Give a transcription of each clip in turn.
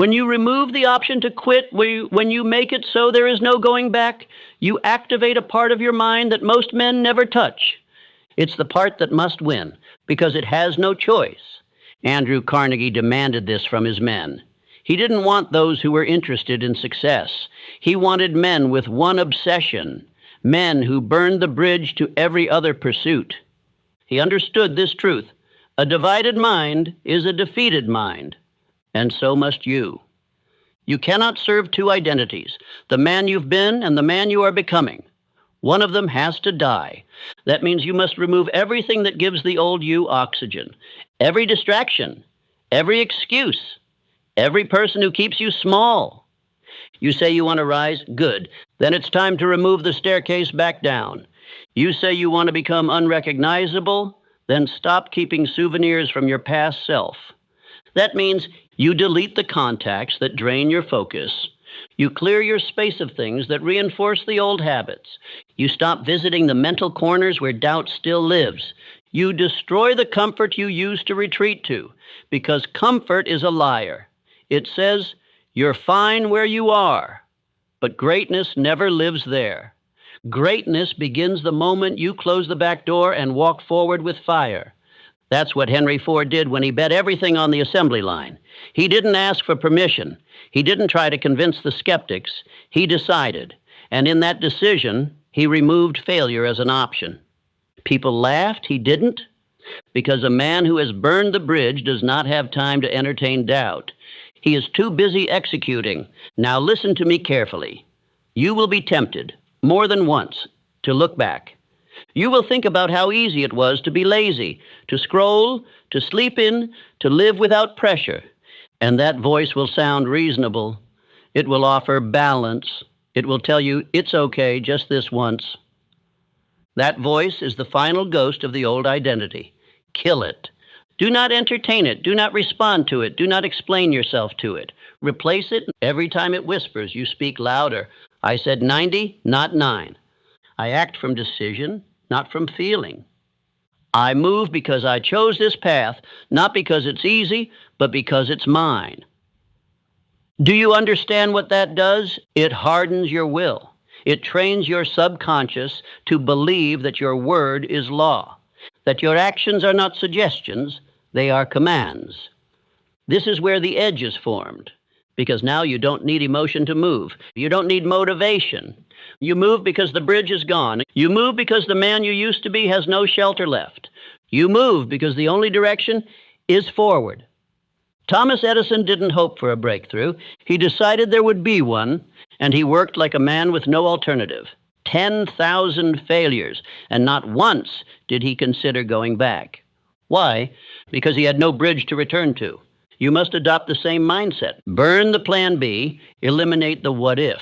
When you remove the option to quit, when you make it so there is no going back, you activate a part of your mind that most men never touch. It's the part that must win, because it has no choice. Andrew Carnegie demanded this from his men. He didn't want those who were interested in success. He wanted men with one obsession, men who burned the bridge to every other pursuit. He understood this truth. A divided mind is a defeated mind, and so must you. You cannot serve two identities, the man you've been and the man you are becoming. One of them has to die. That means you must remove everything that gives the old you oxygen, every distraction, every excuse, every person who keeps you small. You say you want to rise? Good. Then it's time to remove the staircase back down. You say you want to become unrecognizable? Then stop keeping souvenirs from your past self. That means you delete the contacts that drain your focus. You clear your space of things that reinforce the old habits. You stop visiting the mental corners where doubt still lives. You destroy the comfort you used to retreat to, because comfort is a liar. It says, you're fine where you are, but greatness never lives there. Greatness begins the moment you close the back door and walk forward with fire. That's what Henry Ford did when he bet everything on the assembly line. He didn't ask for permission. He didn't try to convince the skeptics. He decided. And in that decision, he removed failure as an option. People laughed. He didn't. Because a man who has burned the bridge does not have time to entertain doubt. He is too busy executing. Now listen to me carefully. You will be tempted, more than once, to look back. You will think about how easy it was to be lazy, to scroll, to sleep in, to live without pressure. And that voice will sound reasonable. It will offer balance. It will tell you it's okay just this once. That voice is the final ghost of the old identity. Kill it. Do not entertain it. Do not respond to it. Do not explain yourself to it. Replace it. Every time it whispers, you speak louder. I said 90, not 9. I act from decision, not from feeling. I move because I chose this path, not because it's easy, but because it's mine. Do you understand what that does? It hardens your will. It trains your subconscious to believe that your word is law, that your actions are not suggestions, they are commands. This is where the edge is formed, because now you don't need emotion to move. You don't need motivation. You move because the bridge is gone. You move because the man you used to be has no shelter left. You move because the only direction is forward. Thomas Edison didn't hope for a breakthrough. He decided there would be one, and he worked like a man with no alternative. 10,000 failures, and not once did he consider going back. Why? Because he had no bridge to return to. You must adopt the same mindset. Burn the plan B, eliminate the what if.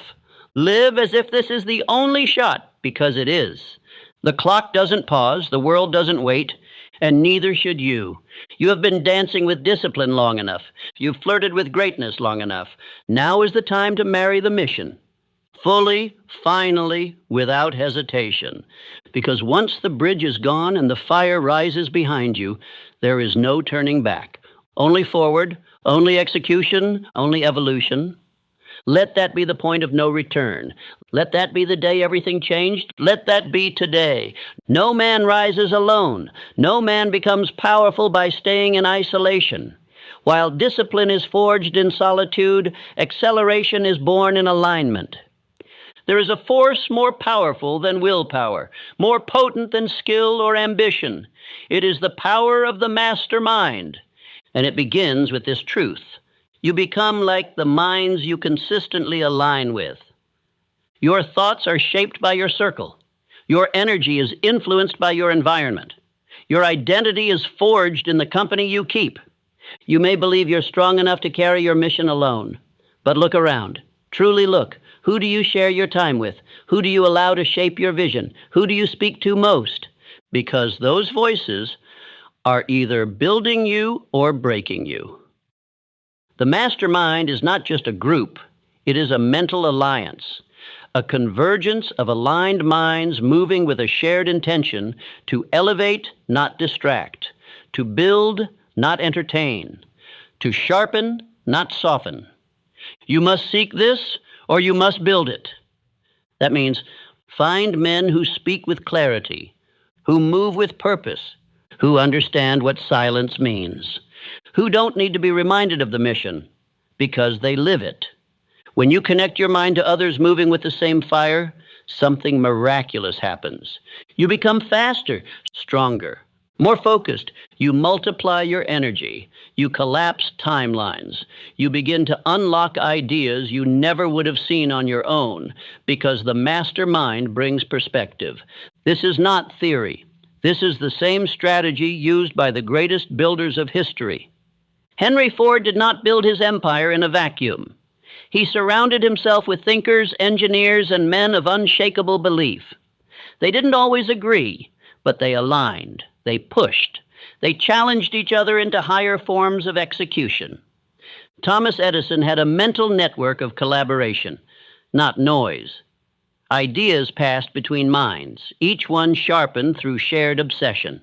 Live as if this is the only shot, because it is. The clock doesn't pause, the world doesn't wait, and neither should you. You have been dancing with discipline long enough. You've flirted with greatness long enough. Now is the time to marry the mission. Fully, finally, without hesitation. Because once the bridge is gone and the fire rises behind you, there is no turning back. Only forward, only execution, only evolution. Let that be the point of no return. Let that be the day everything changed. Let that be today. No man rises alone. No man becomes powerful by staying in isolation. While discipline is forged in solitude, acceleration is born in alignment. There is a force more powerful than willpower, more potent than skill or ambition. It is the power of the mastermind, and it begins with this truth. You become like the minds you consistently align with. Your thoughts are shaped by your circle. Your energy is influenced by your environment. Your identity is forged in the company you keep. You may believe you're strong enough to carry your mission alone, but look around. Truly look. Who do you share your time with? Who do you allow to shape your vision? Who do you speak to most? Because those voices are either building you or breaking you. The mastermind is not just a group. It is a mental alliance, a convergence of aligned minds moving with a shared intention to elevate, not distract, to build, not entertain, to sharpen, not soften. You must seek this or you must build it. That means find men who speak with clarity, who move with purpose, who understand what silence means, who don't need to be reminded of the mission because they live it. When you connect your mind to others moving with the same fire, something miraculous happens. You become faster, stronger, more focused. You multiply your energy. You collapse timelines. You begin to unlock ideas you never would have seen on your own because the mastermind brings perspective. This is not theory. This is the same strategy used by the greatest builders of history. Henry Ford did not build his empire in a vacuum. He surrounded himself with thinkers, engineers, and men of unshakable belief. They didn't always agree, but they aligned, they pushed, they challenged each other into higher forms of execution. Thomas Edison had a mental network of collaboration, not noise. Ideas passed between minds, each one sharpened through shared obsession.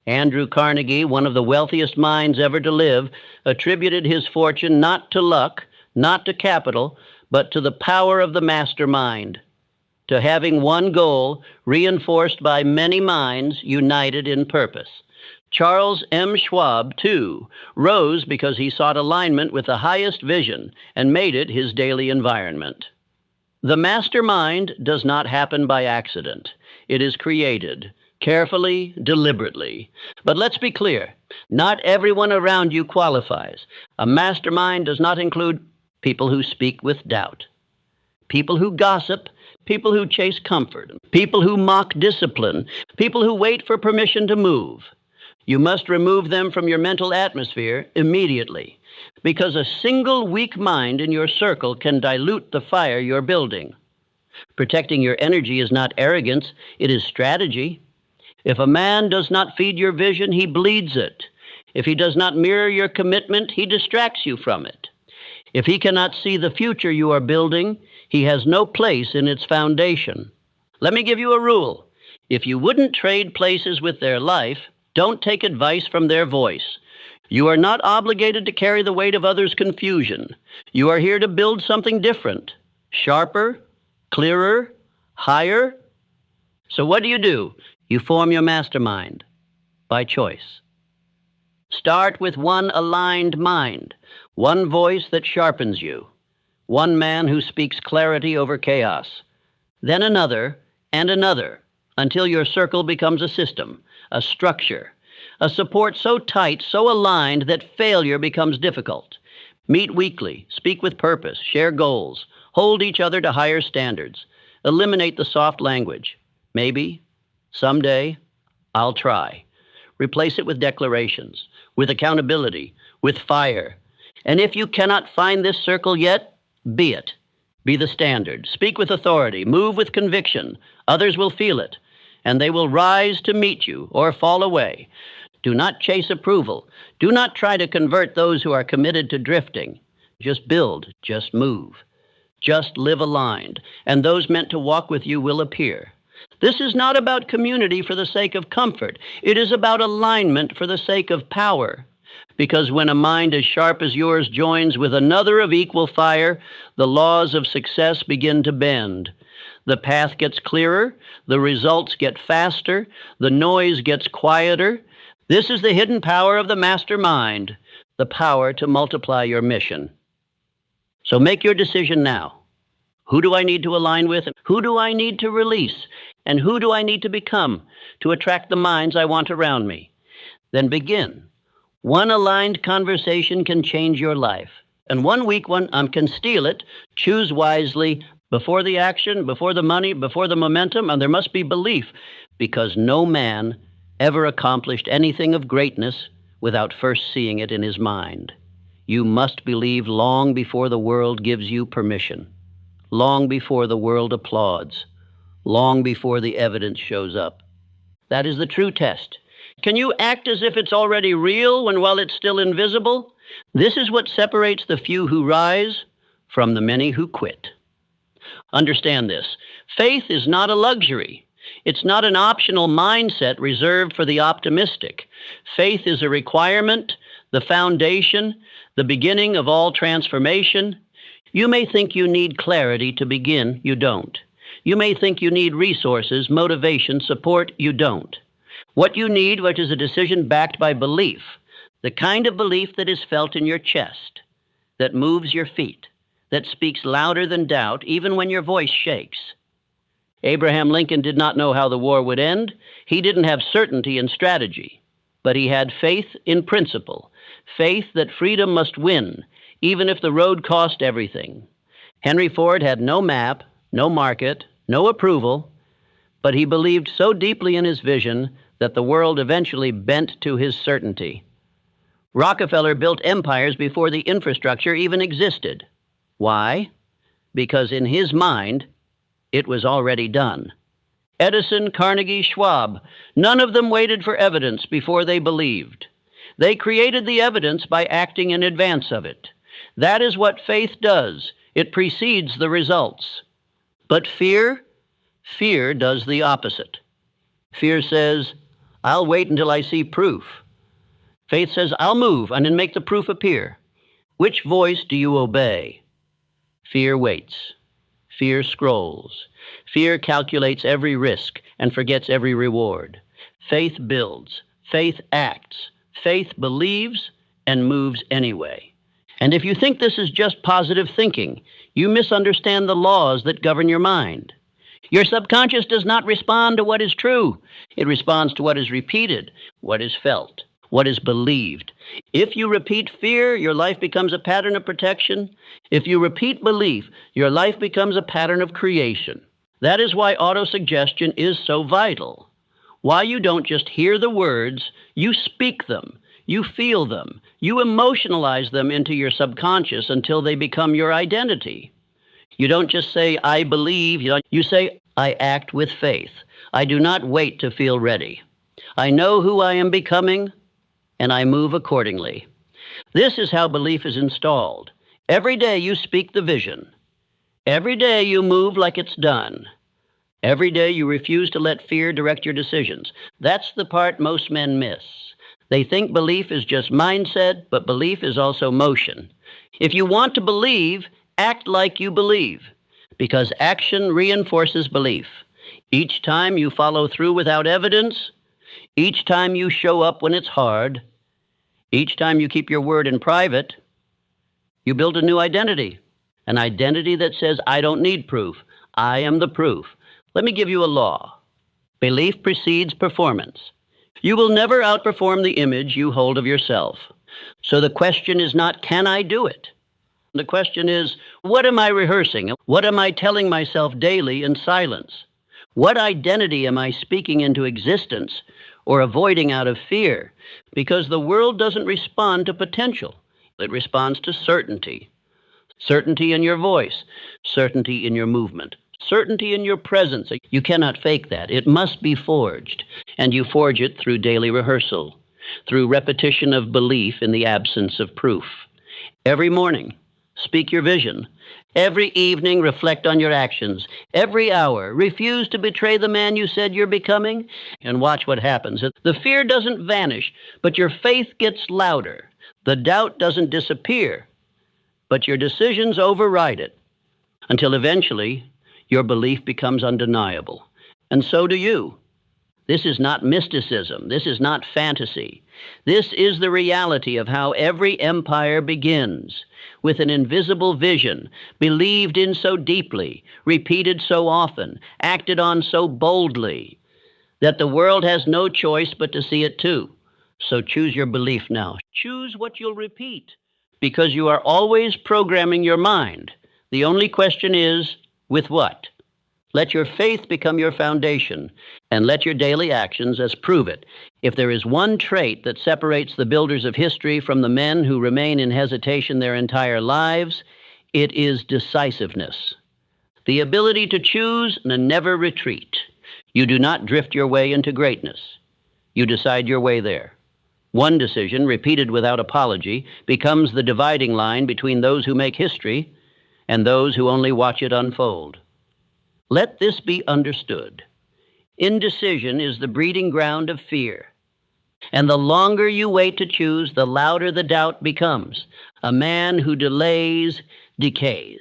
Andrew Carnegie, one of the wealthiest minds ever to live, attributed his fortune not to luck, not to capital, but to the power of the mastermind, to having one goal reinforced by many minds united in purpose. Charles M. Schwab, too, rose because he sought alignment with the highest vision and made it his daily environment. The mastermind does not happen by accident. It is created carefully, deliberately. But let's be clear, not everyone around you qualifies. A mastermind does not include people who speak with doubt, people who gossip, people who chase comfort, people who mock discipline, people who wait for permission to move. You must remove them from your mental atmosphere immediately, because a single weak mind in your circle can dilute the fire you're building. Protecting your energy is not arrogance, it is strategy. If a man does not feed your vision, he bleeds it. If he does not mirror your commitment, he distracts you from it. If he cannot see the future you are building, he has no place in its foundation. Let me give you a rule. If you wouldn't trade places with their life, don't take advice from their voice. You are not obligated to carry the weight of others' confusion. You are here to build something different, sharper, clearer, higher. So what do? You form your mastermind by choice. Start with one aligned mind, one voice that sharpens you, one man who speaks clarity over chaos, then another and another, until your circle becomes a system, a structure, a support so tight, so aligned that failure becomes difficult. Meet weekly, speak with purpose, share goals, hold each other to higher standards, eliminate the soft language. Maybe, someday, I'll try. Replace it with declarations, with accountability, with fire. And if you cannot find this circle yet, be it. Be the standard. Speak with authority. Move with conviction. Others will feel it, and they will rise to meet you or fall away. Do not chase approval. Do not try to convert those who are committed to drifting. Just build. Just move. Just live aligned, and those meant to walk with you will appear. This is not about community for the sake of comfort. It is about alignment for the sake of power. Because when a mind as sharp as yours joins with another of equal fire, the laws of success begin to bend. The path gets clearer, the results get faster, the noise gets quieter. This is the hidden power of the mastermind, the power to multiply your mission. So make your decision now. Who do I need to align with? Who do I need to release? And who do I need to become to attract the minds I want around me? Then begin. One aligned conversation can change your life. And one weak one can steal it. Choose wisely before the action, before the money, before the momentum, and there must be belief, because no man ever accomplished anything of greatness without first seeing it in his mind. You must believe long before the world gives you permission, long before the world applauds, long before the evidence shows up. That is the true test. Can you act as if it's already real while it's still invisible? This is what separates the few who rise from the many who quit. Understand this. Faith is not a luxury. It's not an optional mindset reserved for the optimistic. Faith is a requirement, the foundation, the beginning of all transformation. You may think you need clarity to begin. You don't. You may think you need resources, motivation, support. You don't. What you need, which is a decision backed by belief, the kind of belief that is felt in your chest, that moves your feet, that speaks louder than doubt, even when your voice shakes. Abraham Lincoln did not know how the war would end. He didn't have certainty in strategy, but he had faith in principle, faith that freedom must win, even if the road cost everything. Henry Ford had no map, no market, no approval, but he believed so deeply in his vision that the world eventually bent to his certainty. Rockefeller built empires before the infrastructure even existed. Why? Because in his mind, it was already done. Edison, Carnegie, Schwab, none of them waited for evidence before they believed. They created the evidence by acting in advance of it. That is what faith does. It precedes the results. But fear does the opposite. Fear says, I'll wait until I see proof. Faith says, I'll move and then make the proof appear. Which voice do you obey? Fear waits. Fear scrolls. Fear calculates every risk and forgets every reward. Faith builds. Faith acts. Faith believes and moves anyway. And if you think this is just positive thinking, you misunderstand the laws that govern your mind. Your subconscious does not respond to what is true. It responds to what is repeated, what is felt, what is believed. If you repeat fear, your life becomes a pattern of protection. If you repeat belief, your life becomes a pattern of creation. That is why autosuggestion is so vital. Why you don't just hear the words, you speak them, you feel them, you emotionalize them into your subconscious until they become your identity. You don't just say, I believe. You say, I act with faith. I do not wait to feel ready. I know who I am becoming, and I move accordingly. This is how belief is installed. Every day you speak the vision. Every day you move like it's done. Every day you refuse to let fear direct your decisions. That's the part most men miss. They think belief is just mindset, but belief is also motion. If you want to believe, act like you believe, because action reinforces belief. Each time you follow through without evidence, each time you show up when it's hard, each time you keep your word in private, you build a new identity, an identity that says, I don't need proof. I am the proof. Let me give you a law. Belief precedes performance. You will never outperform the image you hold of yourself. So the question is not, can I do it? The question is, what am I rehearsing? What am I telling myself daily in silence? What identity am I speaking into existence or avoiding out of fear? Because the world doesn't respond to potential. It responds to certainty. Certainty in your voice, certainty in your movement, certainty in your presence. You cannot fake that. It must be forged. And you forge it through daily rehearsal, through repetition of belief in the absence of proof. Every morning, speak your vision. Every evening, reflect on your actions. Every hour, refuse to betray the man you said you're becoming, and watch what happens. The fear doesn't vanish, but your faith gets louder. The doubt doesn't disappear, but your decisions override it, until eventually your belief becomes undeniable. And so do you. This is not mysticism. This is not fantasy. This is the reality of how every empire begins, with an invisible vision, believed in so deeply, repeated so often, acted on so boldly, that the world has no choice but to see it too. So choose your belief now. Choose what you'll repeat, because you are always programming your mind. The only question is, with what? Let your faith become your foundation, and let your daily actions as prove it. If there is one trait that separates the builders of history from the men who remain in hesitation their entire lives, it is decisiveness. The ability to choose and never retreat. You do not drift your way into greatness. You decide your way there. One decision, repeated without apology, becomes the dividing line between those who make history and those who only watch it unfold. Let this be understood. Indecision is the breeding ground of fear. And the longer you wait to choose, the louder the doubt becomes. A man who delays decays.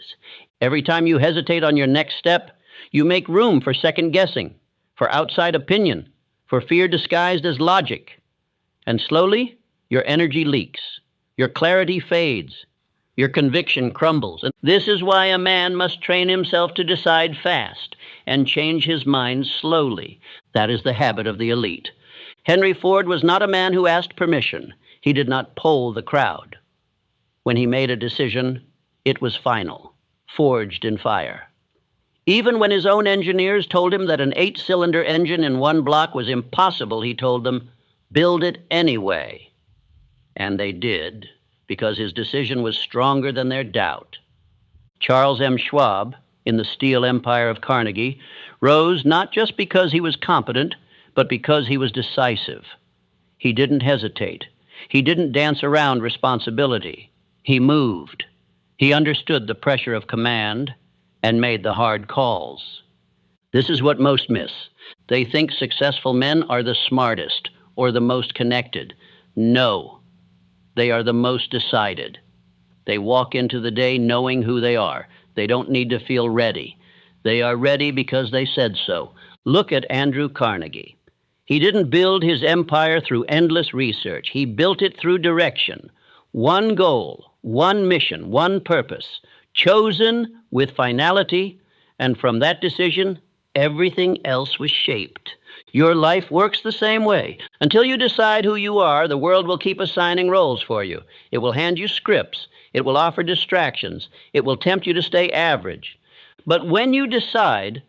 Every time you hesitate on your next step, you make room for second guessing, for outside opinion, for fear disguised as logic. And slowly, your energy leaks, your clarity fades, your conviction crumbles. And this is why a man must train himself to decide fast and change his mind slowly. That is the habit of the elite. Henry Ford was not a man who asked permission. He did not poll the crowd. When he made a decision, it was final, forged in fire. Even when his own engineers told him that an 8-cylinder engine in one block was impossible, he told them, build it anyway. And they did, because his decision was stronger than their doubt. Charles M. Schwab, in the steel empire of Carnegie, rose not just because he was competent, but because he was decisive. He didn't hesitate. He didn't dance around responsibility. He moved. He understood the pressure of command and made the hard calls. This is what most miss. They think successful men are the smartest or the most connected. No, they are the most decided. They walk into the day knowing who they are. They don't need to feel ready. They are ready because they said so. Look at Andrew Carnegie. He didn't build his empire through endless research. He built it through direction. One goal, one mission, one purpose, chosen with finality, and from that decision, everything else was shaped. Your life works the same way. Until you decide who you are, the world will keep assigning roles for you. It will hand you scripts. It will offer distractions. It will tempt you to stay average. But when you decide,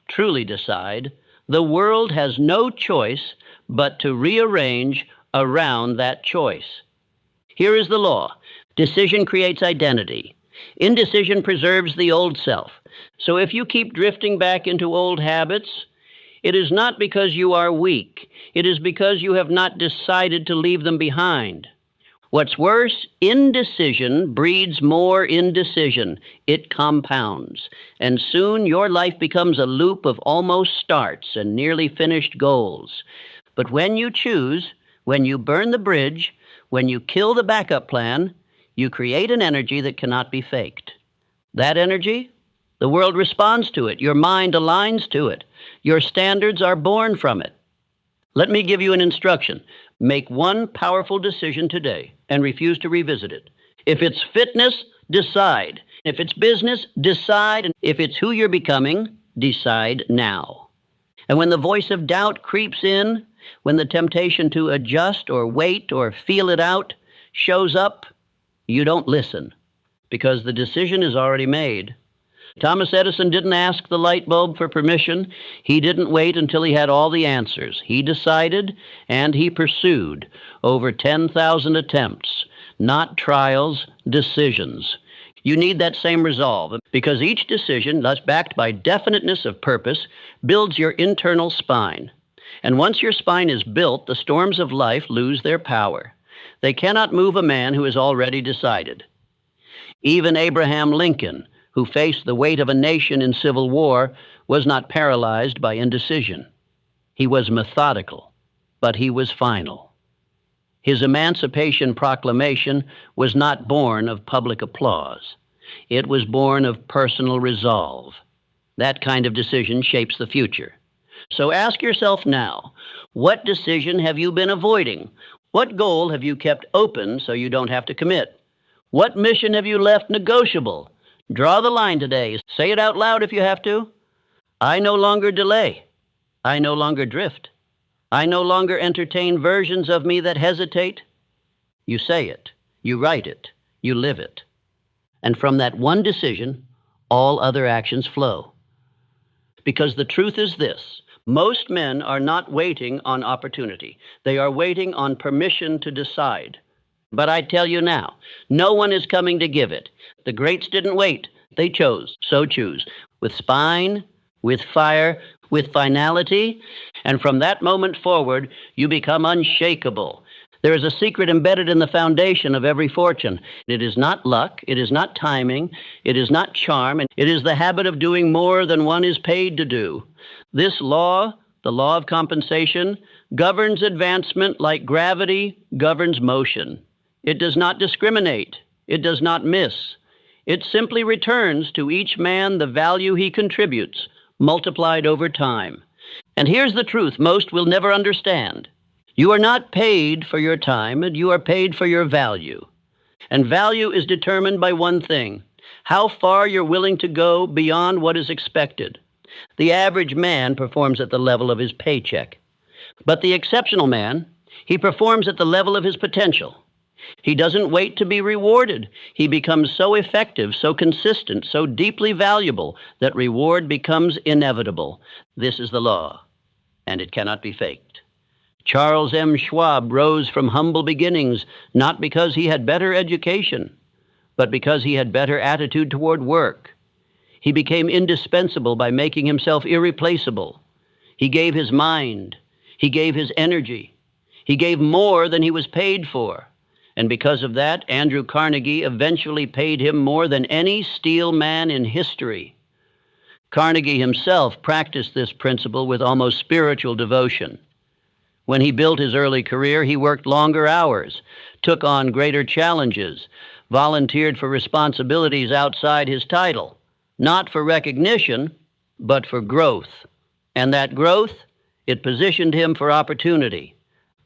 truly decide, the world has no choice but to rearrange around that choice. Here is the law. Decision creates identity. Indecision preserves the old self. So if you keep drifting back into old habits, it is not because you are weak. It is because you have not decided to leave them behind. What's worse, indecision breeds more indecision. It compounds. And soon your life becomes a loop of almost starts and nearly finished goals. But when you choose, when you burn the bridge, when you kill the backup plan, you create an energy that cannot be faked. That energy, the world responds to it. Your mind aligns to it. Your standards are born from it. Let me give you an instruction. Make one powerful decision today and refuse to revisit it. If it's fitness, decide. If it's business, decide. And if it's who you're becoming, decide now. And when the voice of doubt creeps in, when the temptation to adjust or wait or feel it out shows up, you don't listen, because the decision is already made. Thomas Edison didn't ask the light bulb for permission. He didn't wait until he had all the answers. He decided and he pursued over 10,000 attempts, not trials, decisions. You need that same resolve, because each decision, thus backed by definiteness of purpose, builds your internal spine. And once your spine is built, the storms of life lose their power. They cannot move a man who has already decided. Even Abraham Lincoln, who faced the weight of a nation in civil war, was not paralyzed by indecision. He was methodical, but he was final. His Emancipation Proclamation was not born of public applause. It was born of personal resolve. That kind of decision shapes the future. So ask yourself now, what decision have you been avoiding? What goal have you kept open so you don't have to commit? What mission have you left negotiable? Draw the line today. Say it out loud if you have to. I no longer delay. I no longer drift. I no longer entertain versions of me that hesitate. You say it. You write it. You live it. And from that one decision, all other actions flow. Because the truth is this. Most men are not waiting on opportunity. They are waiting on permission to decide. But I tell you now, no one is coming to give it. The greats didn't wait. They chose. So choose. With spine, with fire, with finality. And from that moment forward, you become unshakable. There is a secret embedded in the foundation of every fortune. It is not luck. It is not timing. It is not charm. And it is the habit of doing more than one is paid to do. This law, the law of compensation, governs advancement like gravity governs motion. It does not discriminate. It does not miss. It simply returns to each man the value he contributes, multiplied over time. And here's the truth most will never understand. You are not paid for your time, and you are paid for your value. And value is determined by one thing: how far you're willing to go beyond what is expected. The average man performs at the level of his paycheck. But the exceptional man, he performs at the level of his potential. He doesn't wait to be rewarded. He becomes so effective, so consistent, so deeply valuable that reward becomes inevitable. This is the law, and it cannot be faked. Charles M. Schwab rose from humble beginnings not because he had better education, but because he had better attitude toward work. He became indispensable by making himself irreplaceable. He gave his mind. He gave his energy. He gave more than he was paid for. And because of that, Andrew Carnegie eventually paid him more than any steel man in history. Carnegie himself practiced this principle with almost spiritual devotion. When he built his early career, he worked longer hours, took on greater challenges, volunteered for responsibilities outside his title, not for recognition, but for growth. And that growth, it positioned him for opportunity.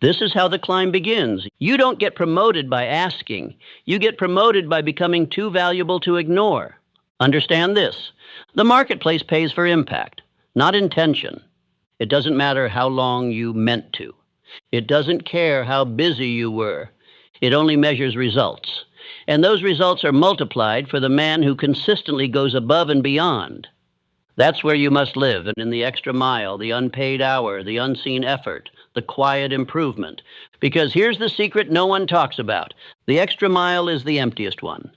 This is how the climb begins. You don't get promoted by asking. You get promoted by becoming too valuable to ignore. Understand this. The marketplace pays for impact, not intention. It doesn't matter how long you meant to. It doesn't care how busy you were. It only measures results. And those results are multiplied for the man who consistently goes above and beyond. That's where you must live, and in the extra mile, the unpaid hour, the unseen effort, the quiet improvement. Because here's the secret no one talks about. The extra mile is the emptiest one.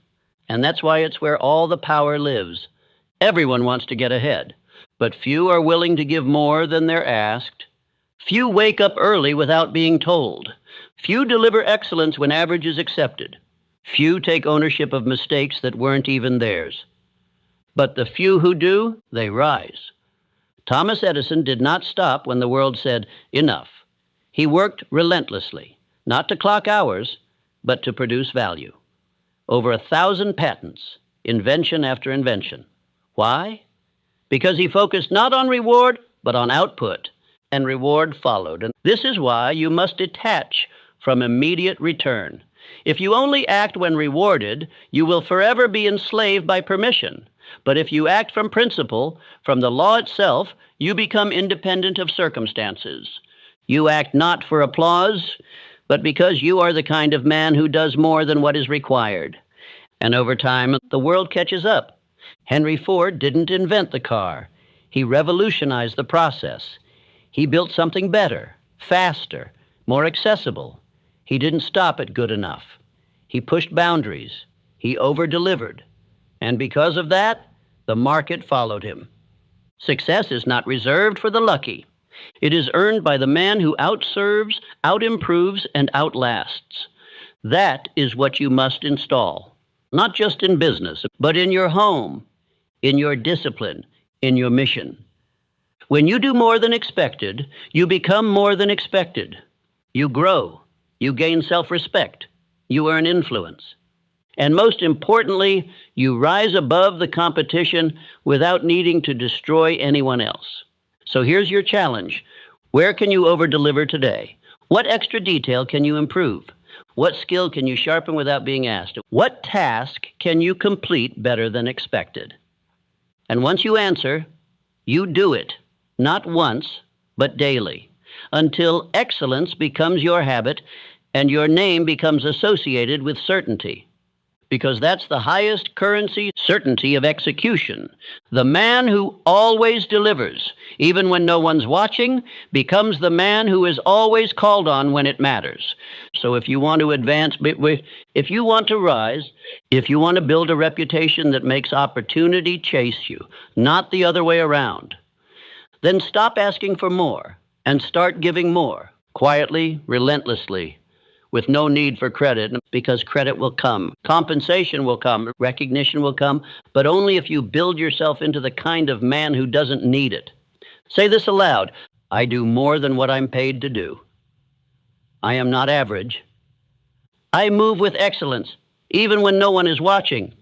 And that's why it's where all the power lives. Everyone wants to get ahead, but few are willing to give more than they're asked. Few wake up early without being told. Few deliver excellence when average is accepted. Few take ownership of mistakes that weren't even theirs. But the few who do, they rise. Thomas Edison did not stop when the world said, enough. He worked relentlessly, not to clock hours, but to produce value. Over 1,000 patents, invention after invention. Why? Because he focused not on reward, but on output, and reward followed. And this is why you must detach from immediate return. If you only act when rewarded, you will forever be enslaved by permission. But if you act from principle, from the law itself, you become independent of circumstances. You act not for applause, but because you are the kind of man who does more than what is required. And over time, the world catches up. Henry Ford didn't invent the car. He revolutionized the process. He built something better, faster, more accessible. He didn't stop at good enough. He pushed boundaries. He over-delivered. And because of that, the market followed him. Success is not reserved for the lucky. It is earned by the man who outserves, outimproves, and outlasts. That is what you must install, not just in business, but in your home, in your discipline, in your mission. When you do more than expected, you become more than expected. You grow. You gain self-respect. You earn influence. And most importantly, you rise above the competition without needing to destroy anyone else. So here's your challenge. Where can you over-deliver today? What extra detail can you improve? What skill can you sharpen without being asked? What task can you complete better than expected? And once you answer, you do it, not once, but daily, until excellence becomes your habit and your name becomes associated with certainty. Because that's the highest currency, certainty of execution. The man who always delivers, even when no one's watching, becomes the man who is always called on when it matters. So if you want to advance, if you want to rise, if you want to build a reputation that makes opportunity chase you, not the other way around, then stop asking for more and start giving more, quietly, relentlessly, with no need for credit, because credit will come. Compensation will come. Recognition will come, but only if you build yourself into the kind of man who doesn't need it. Say this aloud. I do more than what I'm paid to do. I am not average. I move with excellence, even when no one is watching.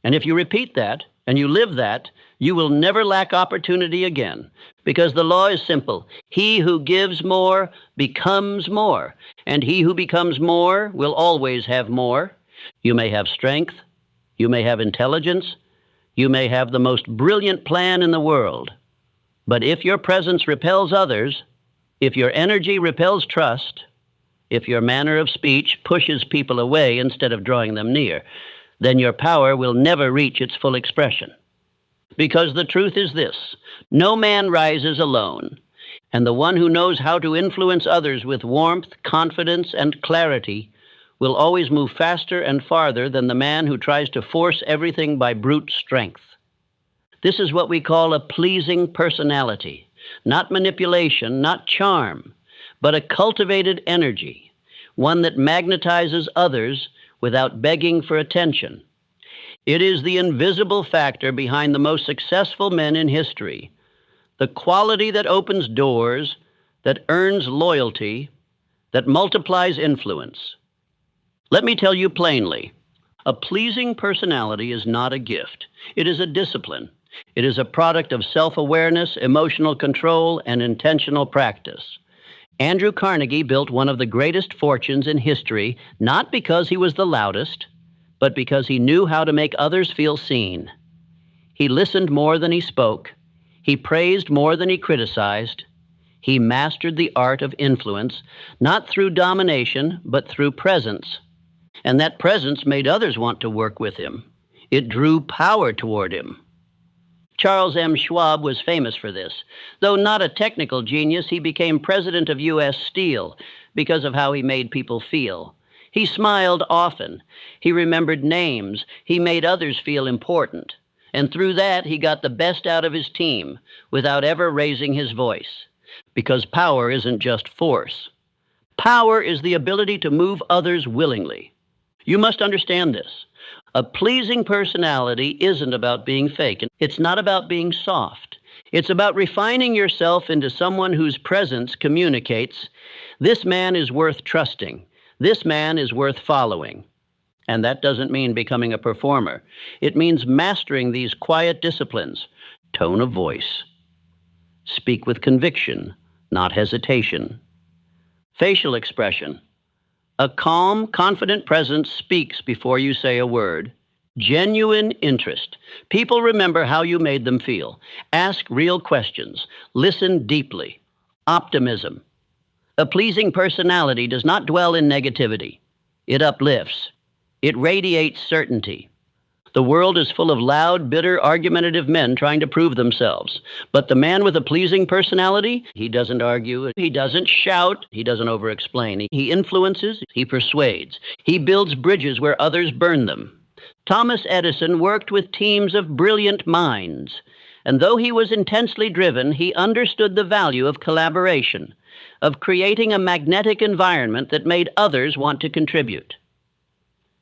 And if you repeat that and you live that, you will never lack opportunity again, because the law is simple. He who gives more becomes more, and he who becomes more will always have more. You may have strength, you may have intelligence, you may have the most brilliant plan in the world, but if your presence repels others, if your energy repels trust, if your manner of speech pushes people away instead of drawing them near, then your power will never reach its full expression. Because the truth is this: no man rises alone, and the one who knows how to influence others with warmth, confidence, and clarity will always move faster and farther than the man who tries to force everything by brute strength. This is what we call a pleasing personality, not manipulation, not charm, but a cultivated energy, one that magnetizes others without begging for attention. It is the invisible factor behind the most successful men in history, the quality that opens doors, that earns loyalty, that multiplies influence. Let me tell you plainly, a pleasing personality is not a gift. It is a discipline. It is a product of self-awareness, emotional control, and intentional practice. Andrew Carnegie built one of the greatest fortunes in history, not because he was the loudest, but because he knew how to make others feel seen. He listened more than he spoke. He praised more than he criticized. He mastered the art of influence, not through domination, but through presence. And that presence made others want to work with him. It drew power toward him. Charles M. Schwab was famous for this. Though not a technical genius, he became president of U.S. Steel because of how he made people feel. He smiled often. He remembered names. He made others feel important. And through that, he got the best out of his team without ever raising his voice. Because power isn't just force. Power is the ability to move others willingly. You must understand this. A pleasing personality isn't about being fake. It's not about being soft. It's about refining yourself into someone whose presence communicates, this man is worth trusting. This man is worth following. And that doesn't mean becoming a performer. It means mastering these quiet disciplines. Tone of voice. Speak with conviction, not hesitation. Facial expression. A calm, confident presence speaks before you say a word. Genuine interest. People remember how you made them feel. Ask real questions. Listen deeply. Optimism. A pleasing personality does not dwell in negativity. It uplifts. It radiates certainty. The world is full of loud, bitter, argumentative men trying to prove themselves. But the man with a pleasing personality, he doesn't argue, he doesn't shout, he doesn't over-explain. He influences, he persuades. He builds bridges where others burn them. Thomas Edison worked with teams of brilliant minds. And though he was intensely driven, he understood the value of collaboration, of creating a magnetic environment that made others want to contribute.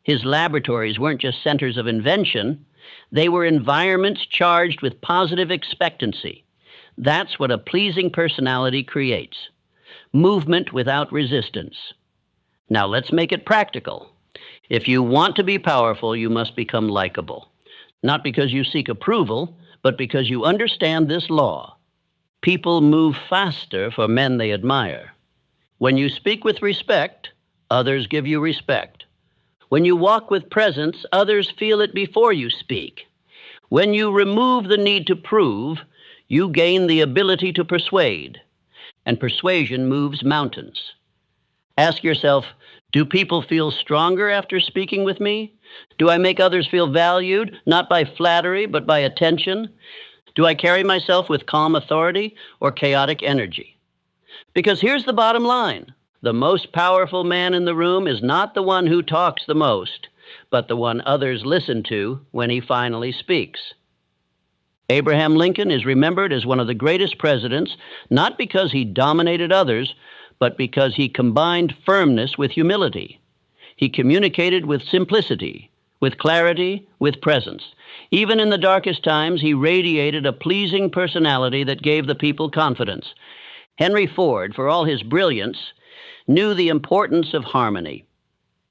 His laboratories weren't just centers of invention, they were environments charged with positive expectancy. That's what a pleasing personality creates. Movement without resistance. Now let's make it practical. If you want to be powerful, you must become likable. Not because you seek approval, but because you understand this law. People move faster for men they admire. When you speak with respect, others give you respect. When you walk with presence, others feel it before you speak. When you remove the need to prove, you gain the ability to persuade. And persuasion moves mountains. Ask yourself, do people feel stronger after speaking with me? Do I make others feel valued, not by flattery, but by attention? Do I carry myself with calm authority or chaotic energy? Because here's the bottom line. The most powerful man in the room is not the one who talks the most, but the one others listen to when he finally speaks. Abraham Lincoln is remembered as one of the greatest presidents, not because he dominated others, but because he combined firmness with humility. He communicated with simplicity, with clarity, with presence. Even in the darkest times, he radiated a pleasing personality that gave the people confidence. Henry Ford, for all his brilliance, knew the importance of harmony.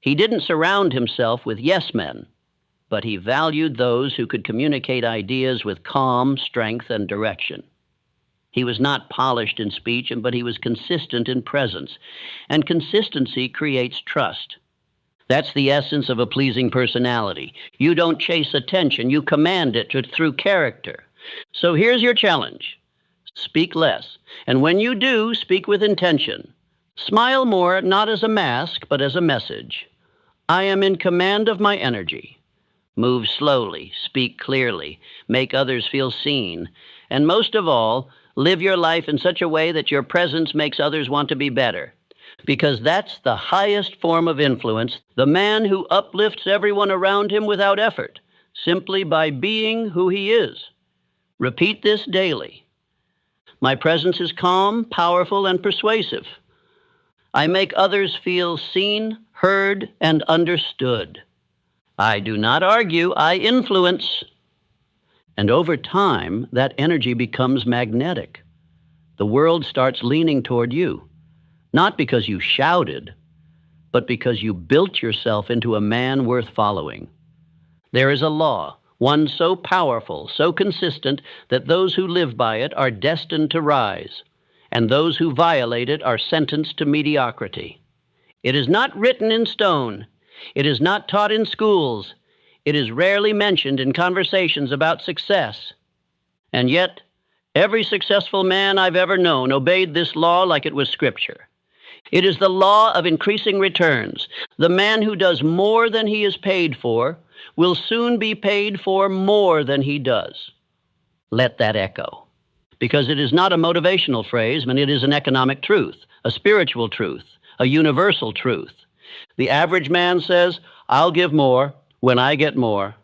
He didn't surround himself with yes men. but he valued those who could communicate ideas with calm, strength, and direction. He was not polished in speech, but he was consistent in presence, and consistency creates trust. That's the essence of a pleasing personality. You don't chase attention, you command it through character. So here's your challenge. Speak less, and when you do, speak with intention. Smile more, not as a mask, but as a message. I am in command of my energy. Move slowly, speak clearly, make others feel seen, and most of all, live your life in such a way that your presence makes others want to be better. Because that's the highest form of influence, the man who uplifts everyone around him without effort, simply by being who he is. Repeat this daily. My presence is calm, powerful, and persuasive. I make others feel seen, heard, and understood. I do not argue, I influence. And over time, that energy becomes magnetic. The world starts leaning toward you, not because you shouted, but because you built yourself into a man worth following. There is a law, one so powerful, so consistent, that those who live by it are destined to rise, and those who violate it are sentenced to mediocrity. It is not written in stone. It is not taught in schools. It is rarely mentioned in conversations about success. And yet, every successful man I've ever known obeyed this law like it was scripture. It is the law of increasing returns. The man who does more than he is paid for will soon be paid for more than he does. Let that echo. Because it is not a motivational phrase, but it is an economic truth, a spiritual truth, a universal truth. The average man says, I'll give more when I get more.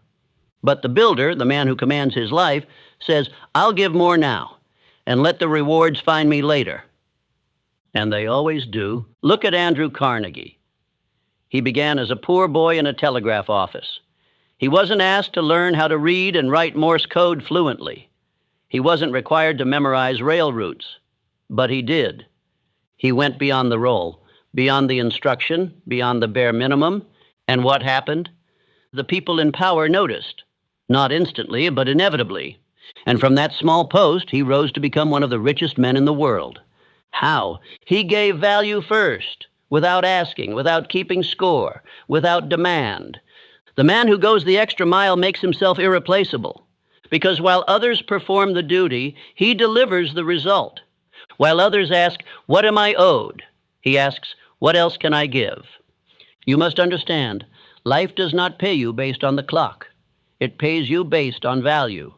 But the builder, the man who commands his life, says, I'll give more now, and let the rewards find me later. And they always do. Look at Andrew Carnegie. He began as a poor boy in a telegraph office. He wasn't asked to learn how to read and write Morse code fluently. He wasn't required to memorize rail routes, but he did. He went beyond the role, beyond the instruction, beyond the bare minimum. And what happened? The people in power noticed, not instantly, but inevitably. And from that small post, he rose to become one of the richest men in the world. How? He gave value first, without asking, without keeping score, without demand. The man who goes the extra mile makes himself irreplaceable, because while others perform the duty, he delivers the result. While others ask, what am I owed? He asks, what else can I give? You must understand, life does not pay you based on the clock. It pays you based on value.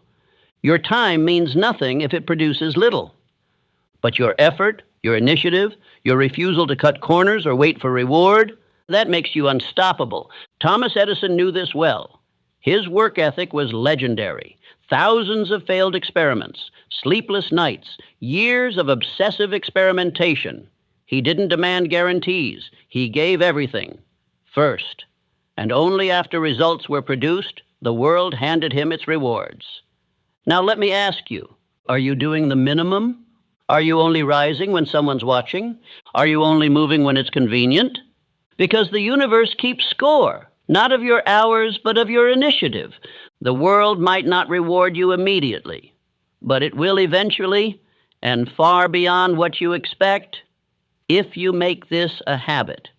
Your time means nothing if it produces little. But your effort, your initiative, your refusal to cut corners or wait for reward, that makes you unstoppable. Thomas Edison knew this well. His work ethic was legendary. Thousands of failed experiments, sleepless nights, years of obsessive experimentation. He didn't demand guarantees. He gave everything. First, and only after results were produced, the world handed him its rewards. Now let me ask you, are you doing the minimum? Are you only rising when someone's watching? Are you only moving when it's convenient? Because the universe keeps score, not of your hours, but of your initiative. The world might not reward you immediately, but it will eventually, and far beyond what you expect, if you make this a habit.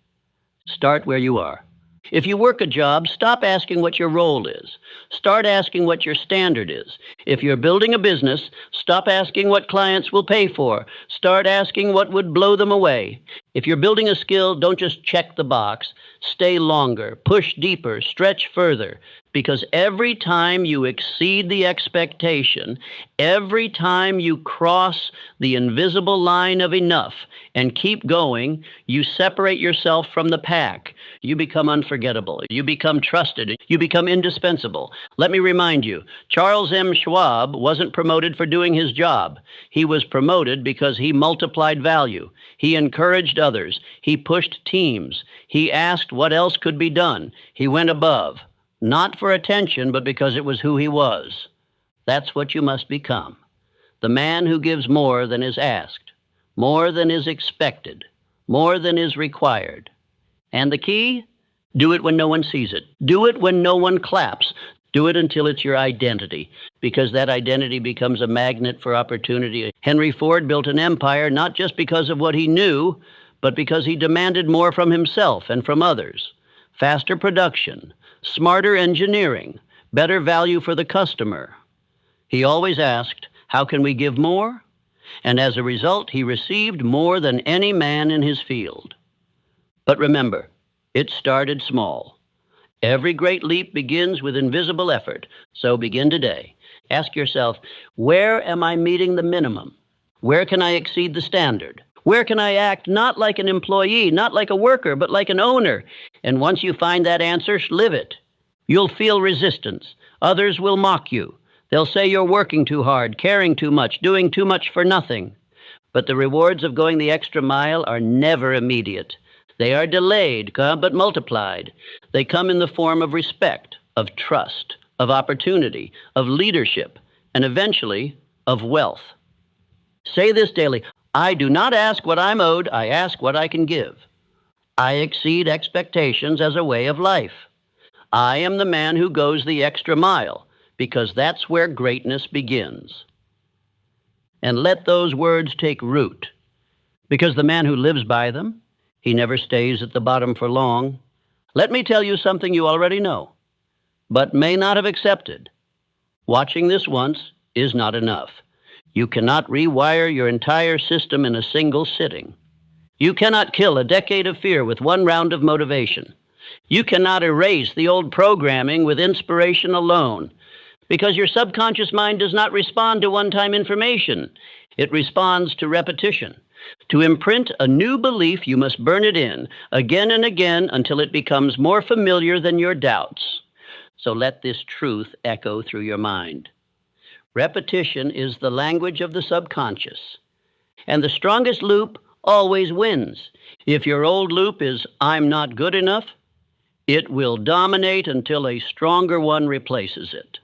Start where you are. If you work a job, stop asking what your role is. Start asking what your standard is. If you're building a business, stop asking what clients will pay for. Start asking what would blow them away. If you're building a skill, don't just check the box. Stay longer, push deeper, stretch further. Because every time you exceed the expectation, every time you cross the invisible line of enough and keep going, you separate yourself from the pack. You become unforgettable. You become trusted. You become indispensable. Let me remind you, Charles M. Schwab wasn't promoted for doing his job. He was promoted because he multiplied value. He encouraged others. He pushed teams. He asked what else could be done. He went above. Not for attention, but because it was who he was. That's what you must become. The man who gives more than is asked, more than is expected, more than is required. And the key? Do it when no one sees it. Do it when no one claps. Do it until it's your identity, because that identity becomes a magnet for opportunity. Henry Ford built an empire not just because of what he knew, but because he demanded more from himself and from others. Faster production, smarter engineering, better value for the customer. He always asked, how can we give more? And as a result, he received more than any man in his field. But remember, it started small. Every great leap begins with invisible effort, so begin today. Ask yourself, where am I meeting the minimum? Where can I exceed the standard? Where can I act not like an employee, not like a worker, but like an owner? And once you find that answer, live it. You'll feel resistance. Others will mock you. They'll say you're working too hard, caring too much, doing too much for nothing. But the rewards of going the extra mile are never immediate. They are delayed, but multiplied. They come in the form of respect, of trust, of opportunity, of leadership, and eventually of wealth. Say this daily: I do not ask what I'm owed, I ask what I can give. I exceed expectations as a way of life. I am the man who goes the extra mile, because that's where greatness begins. And let those words take root, because the man who lives by them, he never stays at the bottom for long. Let me tell you something you already know, but may not have accepted. Watching this once is not enough. You cannot rewire your entire system in a single sitting. You cannot kill a decade of fear with one round of motivation. You cannot erase the old programming with inspiration alone, because your subconscious mind does not respond to one-time information. It responds to repetition. To imprint a new belief, you must burn it in again and again until it becomes more familiar than your doubts. So let this truth echo through your mind. Repetition is the language of the subconscious, and the strongest loop always wins. If your old loop is, I'm not good enough, it will dominate until a stronger one replaces it.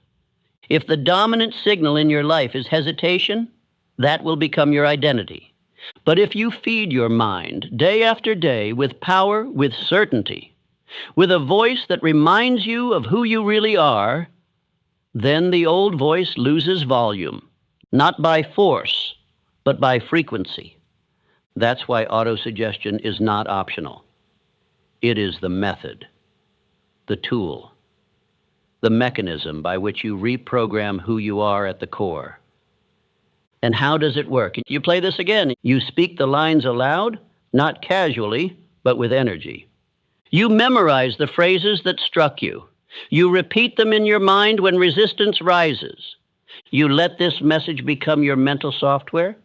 If the dominant signal in your life is hesitation, that will become your identity. But if you feed your mind day after day with power, with certainty, with a voice that reminds you of who you really are, then the old voice loses volume, not by force, but by frequency. That's why autosuggestion is not optional. It is the method, the tool, the mechanism by which you reprogram who you are at the core. And how does it work? You play this again. You speak the lines aloud, not casually, but with energy. You memorize the phrases that struck you. You repeat them in your mind when resistance rises. You let this message become your mental software.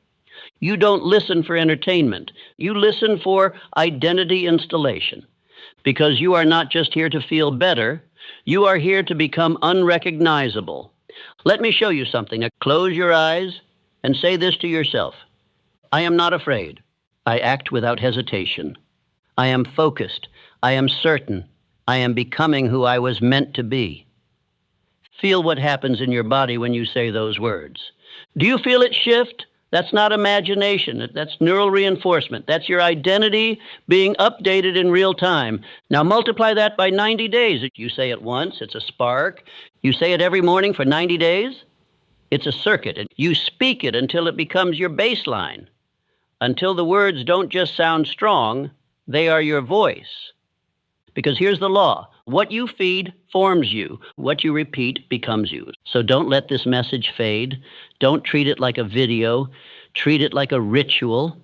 You don't listen for entertainment. You listen for identity installation, because you are not just here to feel better. You are here to become unrecognizable. Let me show you something. Close your eyes and say this to yourself. I am not afraid. I act without hesitation. I am focused. I am certain. I am becoming who I was meant to be. Feel what happens in your body when you say those words. Do you feel it shift? That's not imagination. That's neural reinforcement. That's your identity being updated in real time. Now multiply that by 90 days. You say it once, it's a spark. You say it every morning for 90 days, it's a circuit. And you speak it until it becomes your baseline, until the words don't just sound strong, they are your voice. Because here's the law. What you feed forms you. What you repeat becomes you. So don't let this message fade. Don't treat it like a video. Treat it like a ritual.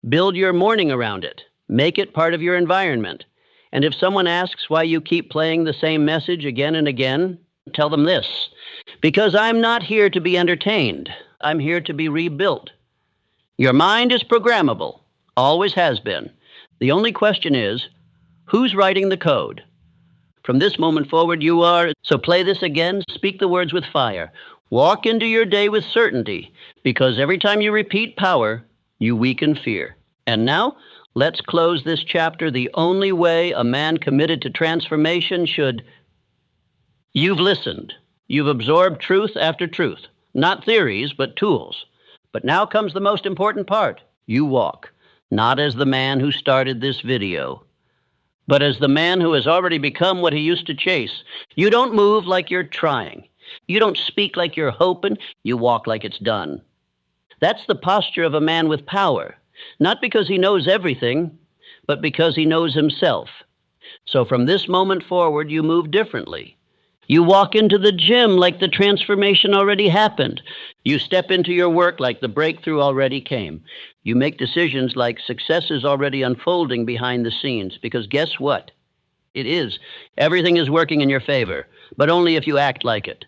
Build your morning around it. Make it part of your environment. And if someone asks why you keep playing the same message again and again, tell them this: because I'm not here to be entertained. I'm here to be rebuilt. Your mind is programmable. Always has been. The only question is, who's writing the code? From this moment forward, you are. So play this again. Speak the words with fire. Walk into your day with certainty, because every time you repeat power, you weaken fear. And now, let's close this chapter the only way a man committed to transformation should. You've listened. You've absorbed truth after truth. Not theories, but tools. But now comes the most important part. You walk, not as the man who started this video, but as the man who has already become what he used to chase. You don't move like you're trying. You don't speak like you're hoping. You walk like it's done. That's the posture of a man with power, not because he knows everything, but because he knows himself. So from this moment forward, you move differently. You walk into the gym like the transformation already happened. You step into your work like the breakthrough already came. You make decisions like success is already unfolding behind the scenes, because guess what? It is. Everything is working in your favor, but only if you act like it.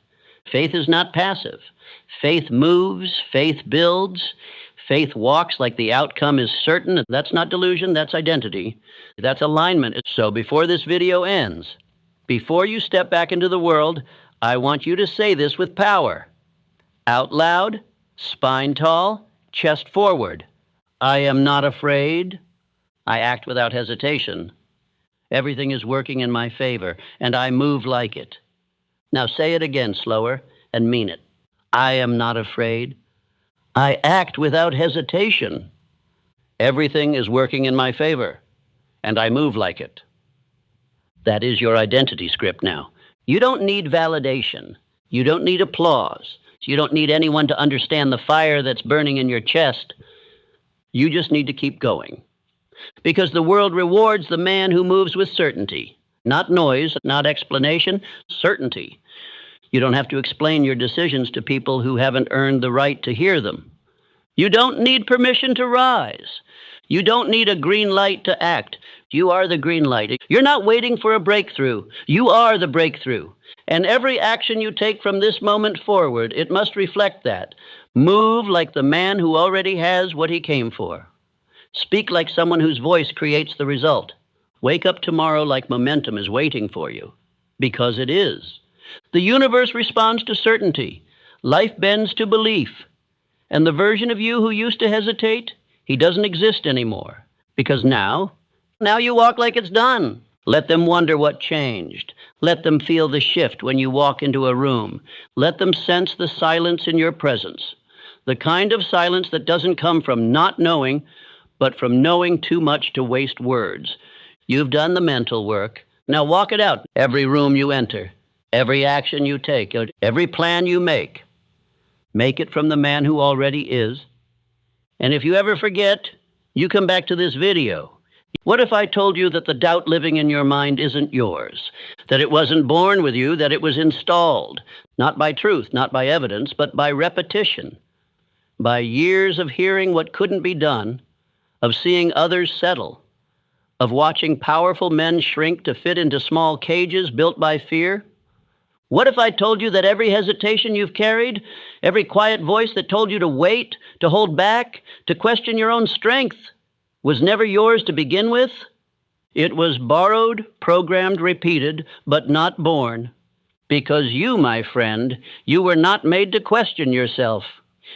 Faith is not passive. Faith moves, faith builds, faith walks like the outcome is certain. That's not delusion, that's identity. That's alignment. So before this video ends, before you step back into the world, I want you to say this with power. Out loud, spine tall, chest forward. I am not afraid. I act without hesitation. Everything is working in my favor, and I move like it. Now say it again slower and mean it. I am not afraid. I act without hesitation. Everything is working in my favor, and I move like it. That is your identity script now. You don't need validation. You don't need applause. You don't need anyone to understand the fire that's burning in your chest. You just need to keep going. Because the world rewards the man who moves with certainty. Not noise, not explanation, certainty. You don't have to explain your decisions to people who haven't earned the right to hear them. You don't need permission to rise. You don't need a green light to act. You are the green light. You're not waiting for a breakthrough. You are the breakthrough. And every action you take from this moment forward, it must reflect that. Move like the man who already has what he came for. Speak like someone whose voice creates the result. Wake up tomorrow like momentum is waiting for you. Because it is. The universe responds to certainty. Life bends to belief. And the version of you who used to hesitate, he doesn't exist anymore. Because now you walk like it's done. Let them wonder what changed. Let them feel the shift when you walk into a room. Let them sense the silence in your presence. The kind of silence that doesn't come from not knowing, but from knowing too much to waste words. You've done the mental work. Now walk it out. Every room you enter, every action you take, every plan you make it from the man who already is. And if you ever forget, you come back to this video. What if I told you that the doubt living in your mind isn't yours, that it wasn't born with you, that it was installed, not by truth, not by evidence, but by repetition, by years of hearing what couldn't be done, of seeing others settle, of watching powerful men shrink to fit into small cages built by fear? What if I told you that every hesitation you've carried, every quiet voice that told you to wait, to hold back, to question your own strength, was never yours to begin with? It was borrowed, programmed, repeated, but not born. Because you, my friend, you were not made to question yourself.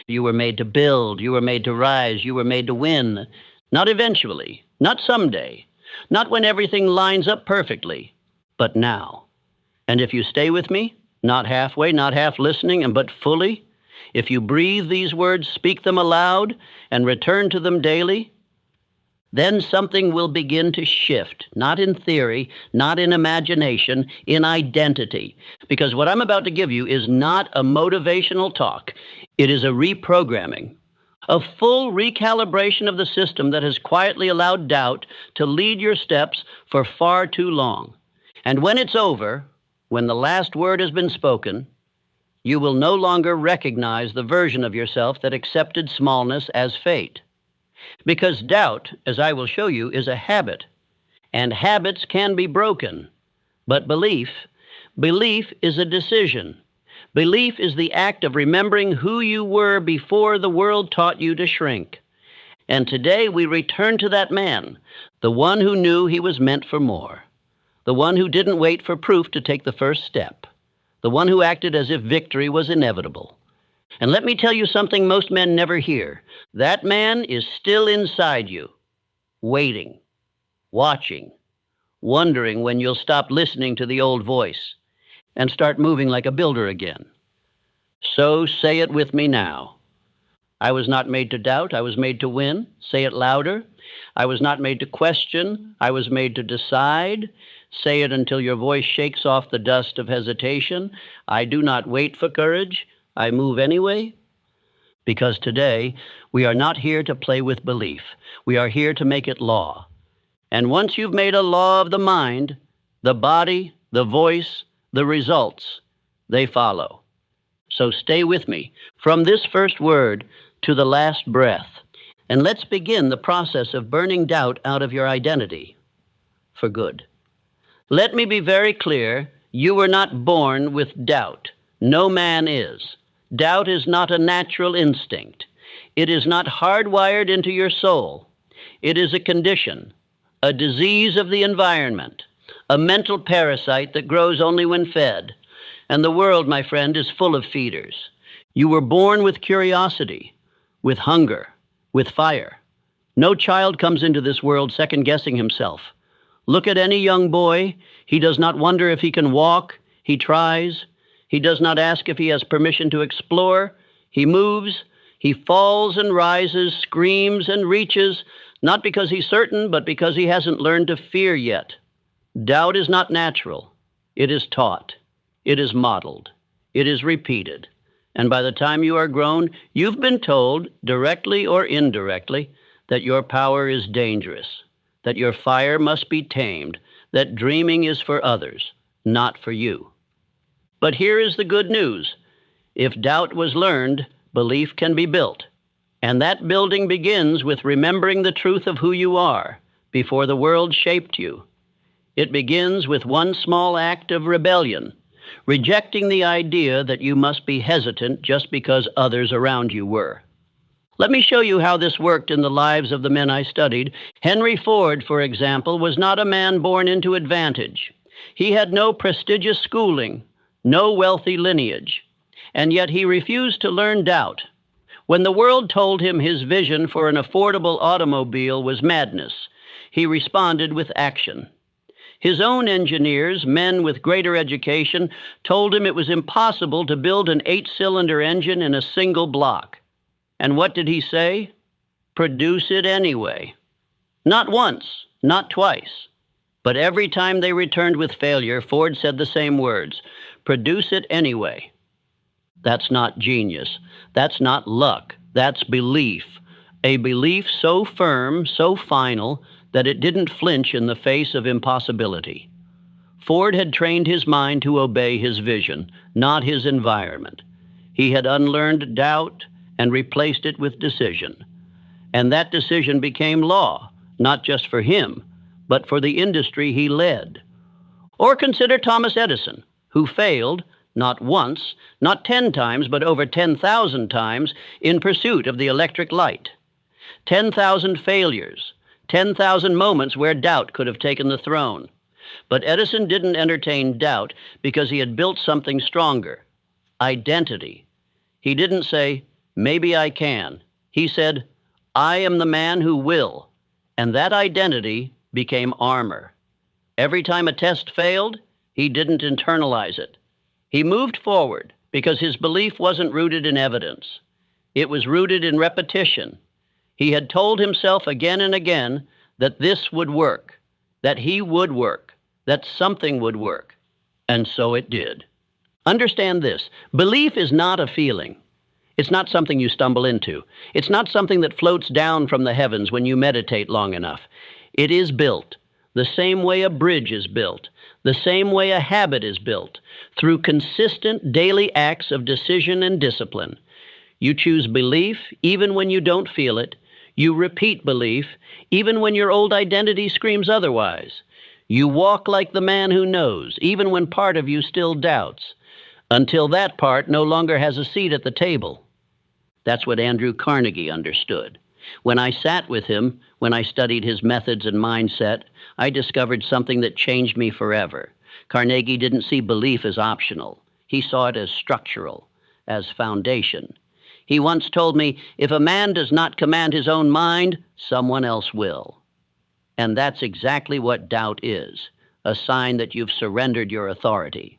You were made to build, you were made to rise, you were made to win. Not eventually, not someday, not when everything lines up perfectly, but now. And if you stay with me, not halfway, not half listening, but fully, if you breathe these words, speak them aloud, and return to them daily, then something will begin to shift, not in theory, not in imagination, in identity. Because what I'm about to give you is not a motivational talk. It is a reprogramming, a full recalibration of the system that has quietly allowed doubt to lead your steps for far too long. And when it's over, when the last word has been spoken, you will no longer recognize the version of yourself that accepted smallness as fate. Because doubt, as I will show you, is a habit, and habits can be broken. But belief is a decision. Belief is the act of remembering who you were before the world taught you to shrink. And today we return to that man, the one who knew he was meant for more, the one who didn't wait for proof to take the first step, the one who acted as if victory was inevitable. And let me tell you something most men never hear. That man is still inside you, waiting, watching, wondering when you'll stop listening to the old voice and start moving like a builder again. So say it with me now. I was not made to doubt. I was made to win. Say it louder. I was not made to question. I was made to decide. Say it until your voice shakes off the dust of hesitation. I do not wait for courage. I move anyway. Because today, we are not here to play with belief. We are here to make it law. And once you've made a law of the mind, the body, the voice, the results, they follow. So stay with me from this first word to the last breath. And let's begin the process of burning doubt out of your identity for good. Let me be very clear. You were not born with doubt. No man is. Doubt is not a natural instinct. It is not hardwired into your soul. It is a condition, a disease of the environment, a mental parasite that grows only when fed. And the world, my friend, is full of feeders. You were born with curiosity, with hunger, with fire. No child comes into this world second-guessing himself. Look at any young boy. He does not wonder if he can walk. He tries. He does not ask if he has permission to explore. He moves. He falls and rises, screams and reaches, not because he's certain, but because he hasn't learned to fear yet. Doubt is not natural. It is taught. It is modeled. It is repeated. And by the time you are grown, you've been told, directly or indirectly, that your power is dangerous, that your fire must be tamed, that dreaming is for others, not for you. But here is the good news. If doubt was learned, belief can be built. And that building begins with remembering the truth of who you are before the world shaped you. It begins with one small act of rebellion, rejecting the idea that you must be hesitant just because others around you were. Let me show you how this worked in the lives of the men I studied. Henry Ford, for example, was not a man born into advantage. He had no prestigious schooling, no wealthy lineage, and yet he refused to learn doubt. When the world told him his vision for an affordable automobile was madness, he responded with action. His own engineers, men with greater education, told him it was impossible to build an 8-cylinder engine in a single block. And what did he say? Produce it anyway. Not once, not twice, but every time they returned with failure, Ford said the same words, produce it anyway. That's not genius. That's not luck. That's belief. A belief so firm, so final, that it didn't flinch in the face of impossibility. Ford had trained his mind to obey his vision, not his environment. He had unlearned doubt and replaced it with decision. And that decision became law, not just for him, but for the industry he led. Or consider Thomas Edison, who failed, not once, not 10 times, but over 10,000 times in pursuit of the electric light. 10,000 failures, 10,000 moments where doubt could have taken the throne. But Edison didn't entertain doubt because he had built something stronger, identity. He didn't say, maybe I can. He said, I am the man who will. And that identity became armor. Every time a test failed, he didn't internalize it. He moved forward because his belief wasn't rooted in evidence. It was rooted in repetition. He had told himself again and again that this would work, that he would work, that something would work. And so it did. Understand this. Belief is not a feeling. It's not something you stumble into. It's not something that floats down from the heavens when you meditate long enough. It is built the same way a bridge is built, the same way a habit is built, through consistent daily acts of decision and discipline. You choose belief even when you don't feel it. You repeat belief even when your old identity screams otherwise. You walk like the man who knows, even when part of you still doubts, until that part no longer has a seat at the table. That's what Andrew Carnegie understood. When I sat with him, when I studied his methods and mindset, I discovered something that changed me forever. Carnegie didn't see belief as optional. He saw it as structural, as foundation. He once told me, if a man does not command his own mind, someone else will. And that's exactly what doubt is, a sign that you've surrendered your authority.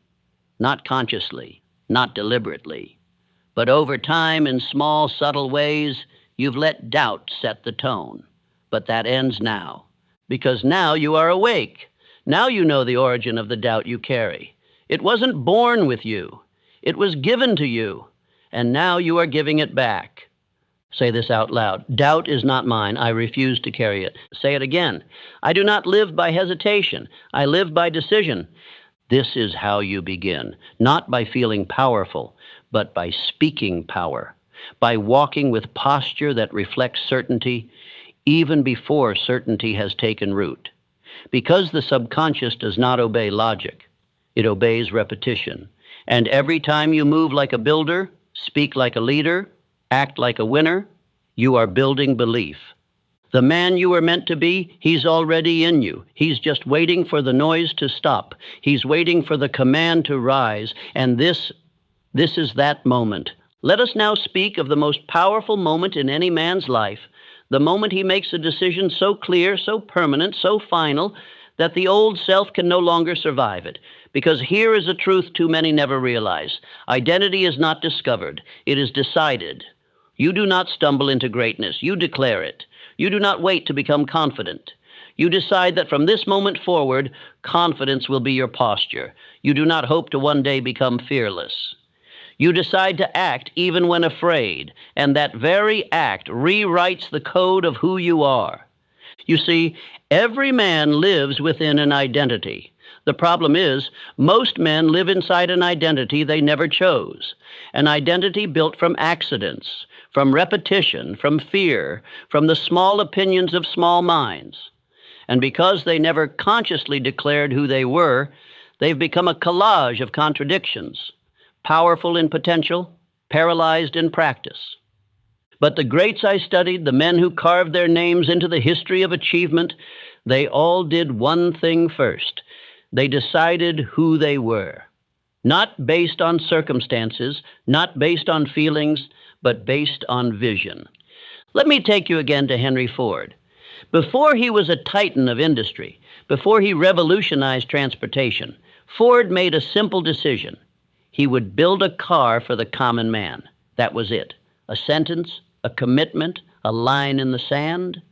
Not consciously, not deliberately, But over time, in small, subtle ways, you've let doubt set the tone. But that ends now, because now you are awake. Now you know the origin of the doubt you carry. It wasn't born with you. It was given to you, and now you are giving it back. Say this out loud. Doubt is not mine. I refuse to carry it. Say it again. I do not live by hesitation. I live by decision. This is how you begin, not by feeling powerful, but by speaking power, by walking with posture that reflects certainty, even before certainty has taken root. Because the subconscious does not obey logic, it obeys repetition. And every time you move like a builder, speak like a leader, act like a winner, you are building belief. The man you were meant to be, he's already in you. He's just waiting for the noise to stop. He's waiting for the command to rise, and this is that moment. Let us now speak of the most powerful moment in any man's life, the moment he makes a decision so clear, so permanent, so final, that the old self can no longer survive it. Because here is a truth too many never realize. Identity is not discovered. It is decided. You do not stumble into greatness. You declare it. You do not wait to become confident. You decide that from this moment forward, confidence will be your posture. You do not hope to one day become fearless. You decide to act even when afraid, and that very act rewrites the code of who you are. You see, every man lives within an identity. The problem is, most men live inside an identity they never chose, an identity built from accidents, from repetition, from fear, from the small opinions of small minds. And because they never consciously declared who they were, they've become a collage of contradictions, powerful in potential, paralyzed in practice. But the greats I studied, the men who carved their names into the history of achievement, they all did one thing first. They decided who they were, not based on circumstances, not based on feelings, but based on vision. Let me take you again to Henry Ford. Before he was a titan of industry, before he revolutionized transportation, Ford made a simple decision. He would build a car for the common man. That was it. A sentence, a commitment, a line in the sand.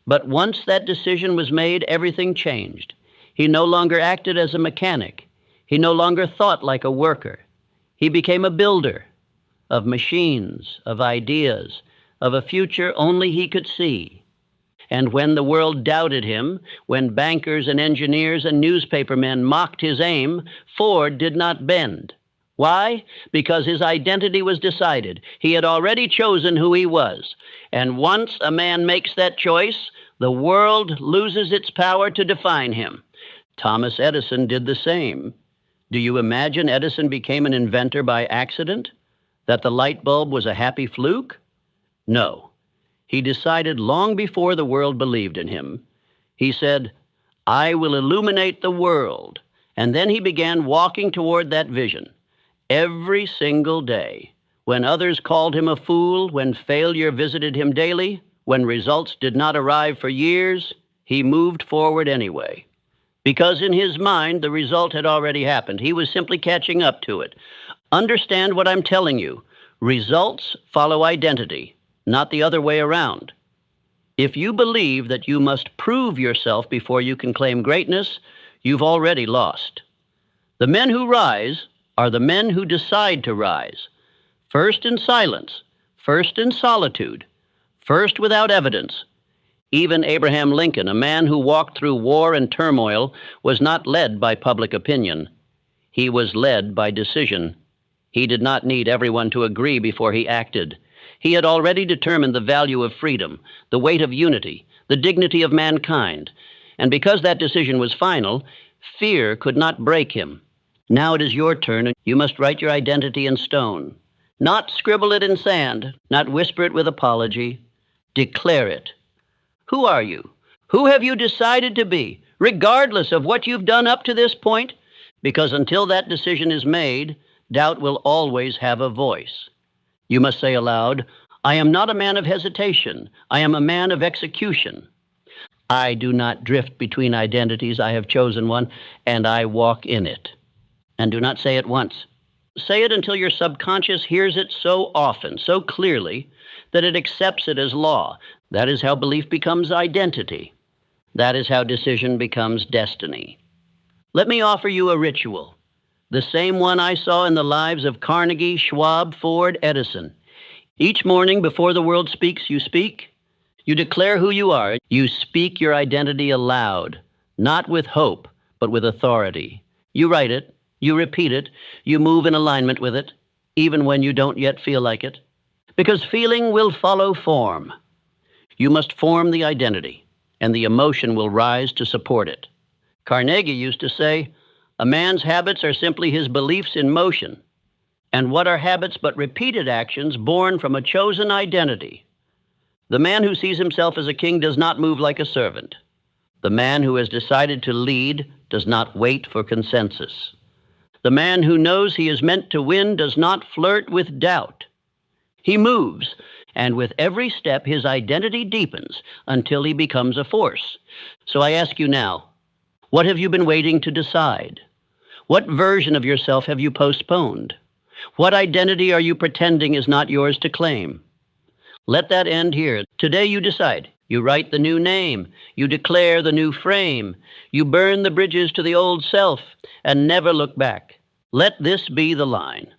But once that decision was made, everything changed. He no longer acted as a mechanic. He no longer thought like a worker. He became a builder of machines, of ideas, of a future only he could see. And when the world doubted him, when bankers and engineers and newspapermen mocked his aim, Ford did not bend. Why? Because his identity was decided. He had already chosen who he was. And once a man makes that choice, the world loses its power to define him. Thomas Edison did the same. Do you imagine Edison became an inventor by accident? That the light bulb was a happy fluke? No. He decided long before the world believed in him. He said, I will illuminate the world. And then he began walking toward that vision. Every single day, when others called him a fool, when failure visited him daily, when results did not arrive for years, he moved forward anyway. Because in his mind, the result had already happened. He was simply catching up to it. Understand what I'm telling you. Results follow identity, not the other way around. If you believe that you must prove yourself before you can claim greatness, you've already lost. The men who rise are the men who decide to rise. First in silence, first in solitude, first without evidence. Even Abraham Lincoln, a man who walked through war and turmoil, was not led by public opinion. He was led by decision. He did not need everyone to agree before he acted. He had already determined the value of freedom, the weight of unity, the dignity of mankind. And because that decision was final, fear could not break him. Now it is your turn, and you must write your identity in stone. Not scribble it in sand, not whisper it with apology. Declare it. Who are you? Who have you decided to be, regardless of what you've done up to this point? Because until that decision is made, doubt will always have a voice. You must say aloud, I am not a man of hesitation. I am a man of execution. I do not drift between identities. I have chosen one, and I walk in it. And do not say it once. Say it until your subconscious hears it so often, so clearly, that it accepts it as law. That is how belief becomes identity. That is how decision becomes destiny. Let me offer you a ritual, the same one I saw in the lives of Carnegie, Schwab, Ford, Edison. Each morning before the world speaks, you speak. You declare who you are. You speak your identity aloud, not with hope, but with authority. You write it. You repeat it. You move in alignment with it, even when you don't yet feel like it. Because feeling will follow form. You must form the identity, and the emotion will rise to support it. Carnegie used to say, a man's habits are simply his beliefs in motion. And what are habits but repeated actions born from a chosen identity? The man who sees himself as a king does not move like a servant. The man who has decided to lead does not wait for consensus. The man who knows he is meant to win does not flirt with doubt. He moves, and with every step his identity deepens until he becomes a force. So I ask you now, what have you been waiting to decide? What version of yourself have you postponed? What identity are you pretending is not yours to claim? Let that end here. Today you decide. You write the new name. You declare the new frame. You burn the bridges to the old self and never look back. Let this be the line.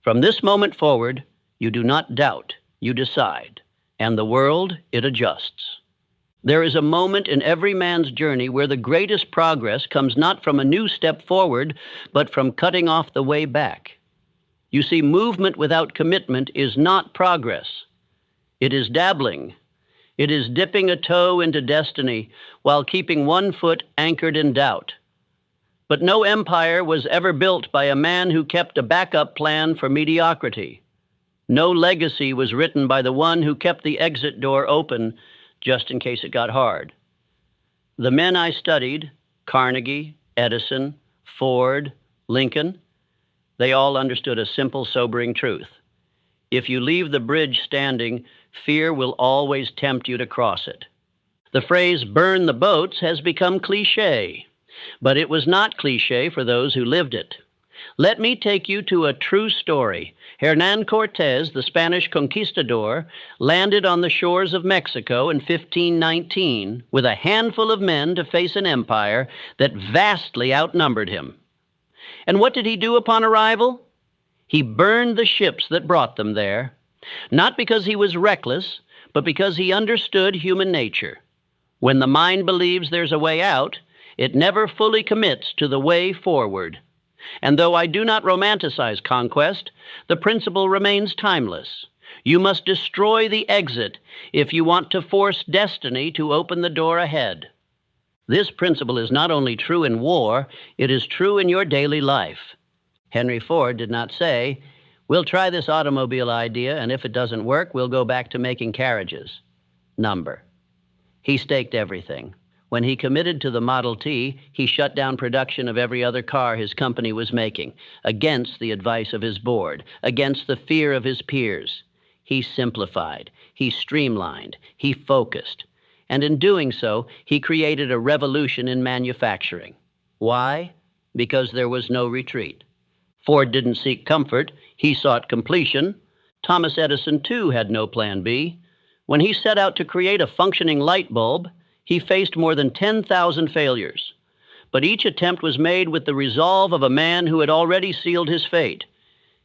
From this moment forward, you do not doubt, you decide, and the world, it adjusts. There is a moment in every man's journey where the greatest progress comes not from a new step forward, but from cutting off the way back. You see, movement without commitment is not progress. It is dabbling. It is dipping a toe into destiny while keeping one foot anchored in doubt. But no empire was ever built by a man who kept a backup plan for mediocrity. No legacy was written by the one who kept the exit door open just in case it got hard. The men I studied, Carnegie, Edison, Ford, Lincoln, they all understood a simple, sobering truth. If you leave the bridge standing, fear will always tempt you to cross it. The phrase burn the boats has become cliché, but it was not cliché for those who lived it. Let me take you to a true story. Hernán Cortés, the Spanish conquistador, landed on the shores of Mexico in 1519 with a handful of men to face an empire that vastly outnumbered him. And what did he do upon arrival? He burned the ships that brought them there, not because he was reckless, but because he understood human nature. When the mind believes there's a way out, it never fully commits to the way forward. And though I do not romanticize conquest, the principle remains timeless. You must destroy the exit if you want to force destiny to open the door ahead. This principle is not only true in war, it is true in your daily life. Henry Ford did not say, we'll try this automobile idea, and if it doesn't work, we'll go back to making carriages. Number. He staked everything. When he committed to the Model T, he shut down production of every other car his company was making, against the advice of his board, against the fear of his peers. He simplified, he streamlined, he focused, and in doing so, he created a revolution in manufacturing. Why? Because there was no retreat. Ford didn't seek comfort, he sought completion. Thomas Edison, too, had no plan B. When he set out to create a functioning light bulb, he faced more than 10,000 failures. But each attempt was made with the resolve of a man who had already sealed his fate.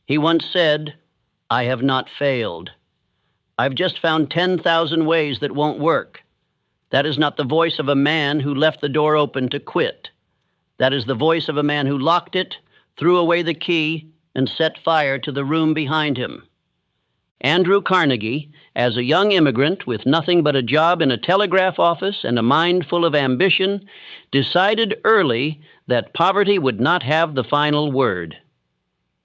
He once said, I have not failed. I've just found 10,000 ways that won't work. That is not the voice of a man who left the door open to quit. That is the voice of a man who locked it, threw away the key, and set fire to the room behind him. Andrew Carnegie, as a young immigrant with nothing but a job in a telegraph office and a mind full of ambition, decided early that poverty would not have the final word.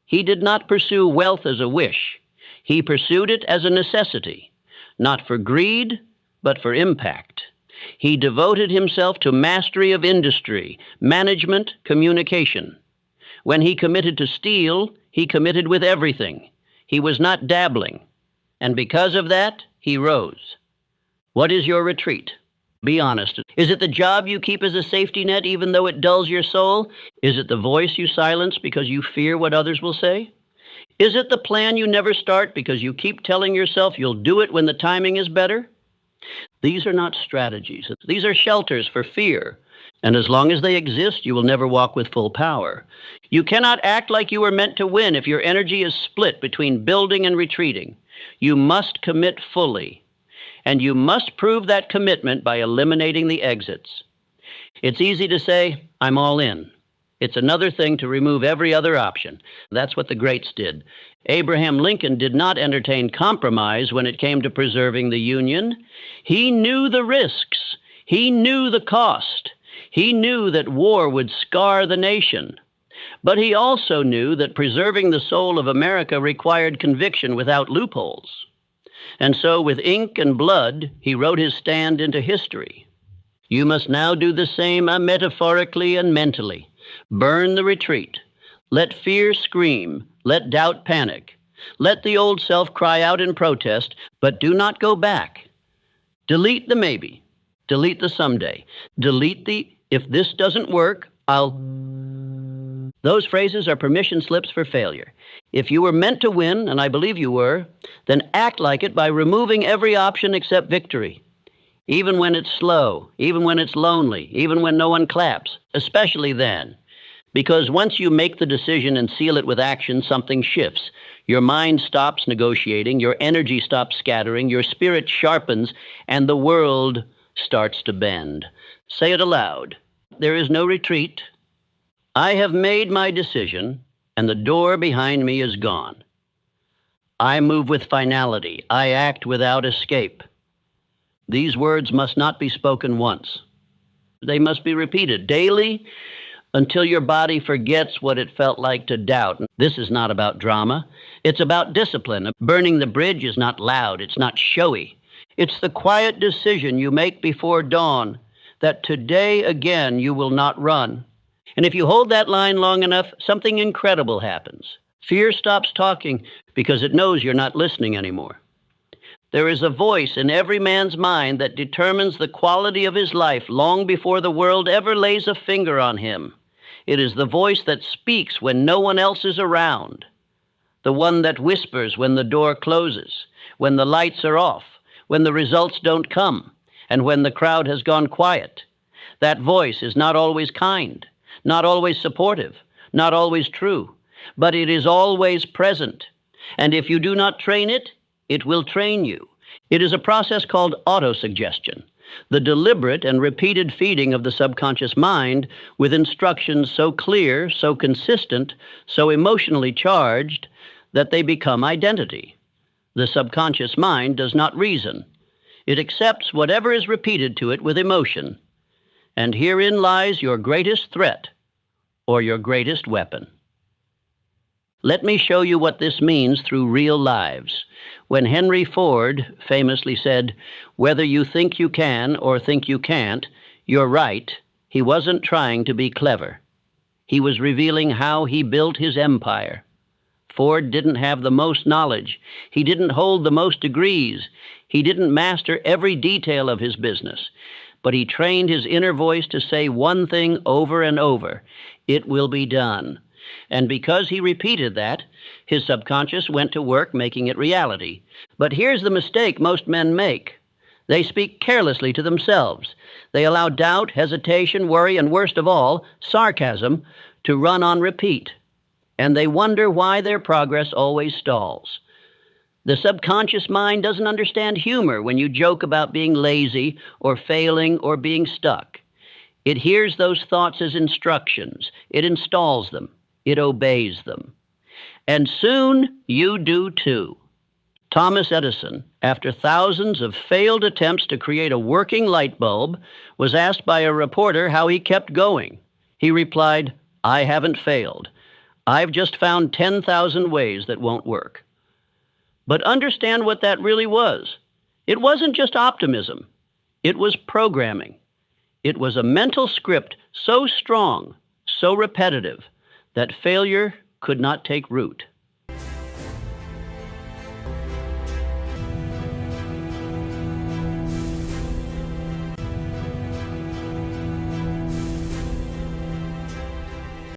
He did not pursue wealth as a wish. He pursued it as a necessity, not for greed, but for impact. He devoted himself to mastery of industry, management, communication. When he committed to steal, he committed with everything. He was not dabbling. And because of that, he rose. What is your retreat? Be honest. Is it the job you keep as a safety net even though it dulls your soul? Is it the voice you silence because you fear what others will say? Is it the plan you never start because you keep telling yourself you'll do it when the timing is better? These are not strategies. These are shelters for fear. And as long as they exist, you will never walk with full power. You cannot act like you were meant to win if your energy is split between building and retreating. You must commit fully. And you must prove that commitment by eliminating the exits. It's easy to say, I'm all in. It's another thing to remove every other option. That's what the greats did. Abraham Lincoln did not entertain compromise when it came to preserving the Union. He knew the risks. He knew the cost. He knew that war would scar the nation. But he also knew that preserving the soul of America required conviction without loopholes. And so with ink and blood, he wrote his stand into history. You must now do the same metaphorically and mentally. Burn the retreat. Let fear scream. Let doubt panic. Let the old self cry out in protest, but do not go back. Delete the maybe. Delete the someday. Delete the if this doesn't work, I'll... Those phrases are permission slips for failure. If you were meant to win, and I believe you were, then act like it by removing every option except victory. Even when it's slow, even when it's lonely, even when no one claps, especially then. Because once you make the decision and seal it with action, something shifts. Your mind stops negotiating, your energy stops scattering, your spirit sharpens, and the world starts to bend. Say it aloud. There is no retreat. I have made my decision, and the door behind me is gone. I move with finality. I act without escape. These words must not be spoken once. They must be repeated daily until your body forgets what it felt like to doubt. This is not about drama. It's about discipline. Burning the bridge is not loud. It's not showy. It's the quiet decision you make before dawn that today again you will not run. And if you hold that line long enough, something incredible happens. Fear stops talking because it knows you're not listening anymore. There is a voice in every man's mind that determines the quality of his life long before the world ever lays a finger on him. It is the voice that speaks when no one else is around, the one that whispers when the door closes, when the lights are off, when the results don't come, and when the crowd has gone quiet. That voice is not always kind, not always supportive, not always true, but it is always present. And if you do not train it, it will train you. It is a process called autosuggestion, the deliberate and repeated feeding of the subconscious mind with instructions so clear, so consistent, so emotionally charged that they become identity. The subconscious mind does not reason. It accepts whatever is repeated to it with emotion. And herein lies your greatest threat or your greatest weapon. Let me show you what this means through real lives. When Henry Ford famously said, "Whether you think you can or think you can't, you're right," he wasn't trying to be clever. He was revealing how he built his empire. Ford didn't have the most knowledge. He didn't hold the most degrees. He didn't master every detail of his business. But he trained his inner voice to say one thing over and over: it will be done. And because he repeated that, his subconscious went to work making it reality. But here's the mistake most men make. They speak carelessly to themselves. They allow doubt, hesitation, worry, and worst of all, sarcasm to run on repeat. And they wonder why their progress always stalls. The subconscious mind doesn't understand humor when you joke about being lazy or failing or being stuck. It hears those thoughts as instructions. It installs them. It obeys them. And soon you do too. Thomas Edison, after thousands of failed attempts to create a working light bulb, was asked by a reporter how he kept going. He replied, "I haven't failed. I've just found 10,000 ways that won't work." But understand what that really was. It wasn't just optimism. It was programming. It was a mental script so strong, so repetitive, that failure could not take root.